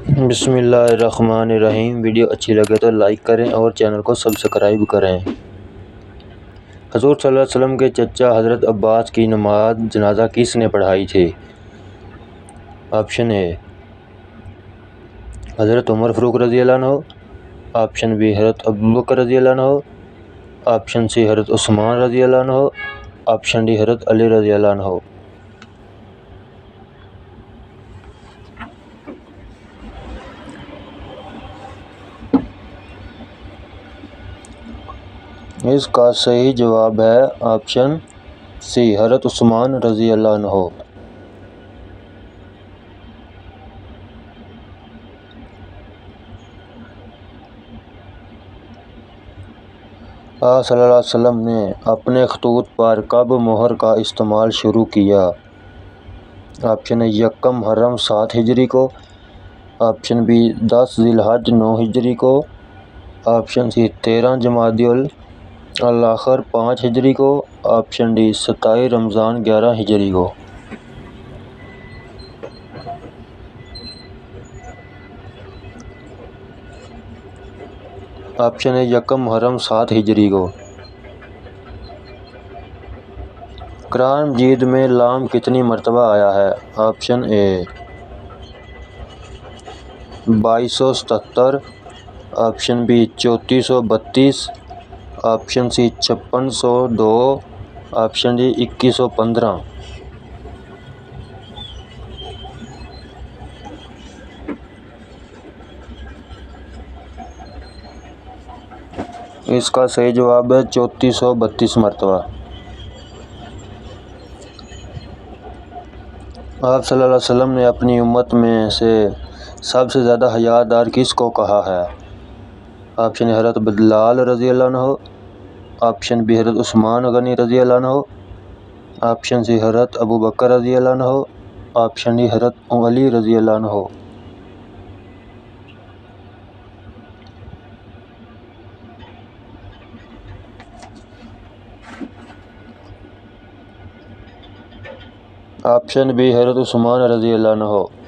بسم اللہ الرحمن الرحیم۔ ویڈیو اچھی لگے تو لائک کریں اور چینل کو سبسکرائب کریں۔ حضور صلی اللہ علیہ وسلم کے چچا حضرت عباس کی نماز جنازہ کس نے پڑھائی تھی؟ آپشن اے حضرت عمر فاروق رضی اللہ عنہ، آپشن بی حضرت ابوبکر رضی اللہ عنہ، آپشن سی حضرت عثمان رضی اللہ عنہ، آپشن ڈی حضرت علی رضی اللہ عنہ۔ اس کا صحیح جواب ہے آپشن سی حضرت عثمان رضی اللہ عنہ۔ آپ صلی اللہ علیہ وسلم نے اپنے خطوط پر کب مہر کا استعمال شروع کیا؟ آپشن اے یکم محرم 7 ہجری کو، آپشن بی 10 ذی الحج 9 ہجری کو، آپشن سی 13 جمادی الاخر 5 ہجری کو، آپشن ڈی 27 رمضان 11 ہجری کو۔ آپشن اے یکم محرم 7 ہجری کو۔ قرآن مجید میں لام کتنی مرتبہ آیا ہے؟ Option A 2277، option B 3432، option C 5602، option D 2115۔ اس کا صحیح جواب ہے 3432 مرتبہ۔ آپ صلی اللہ علیہ وسلم نے اپنی امت میں سے سب سے زیادہ حیادار کس کو کہا ہے؟ آپشن اے حضرت بلال رضی اللہ عنہ، آپشن بی حضرت عثمان غنی رضی اللہ عنہ، آپشن سی حضرت ابوبکر رضی اللہ عنہ، آپشن ڈی حضرت علی رضی اللہ عنہ۔ آپشن بی حضرت عثمان رضی اللہ عنہ۔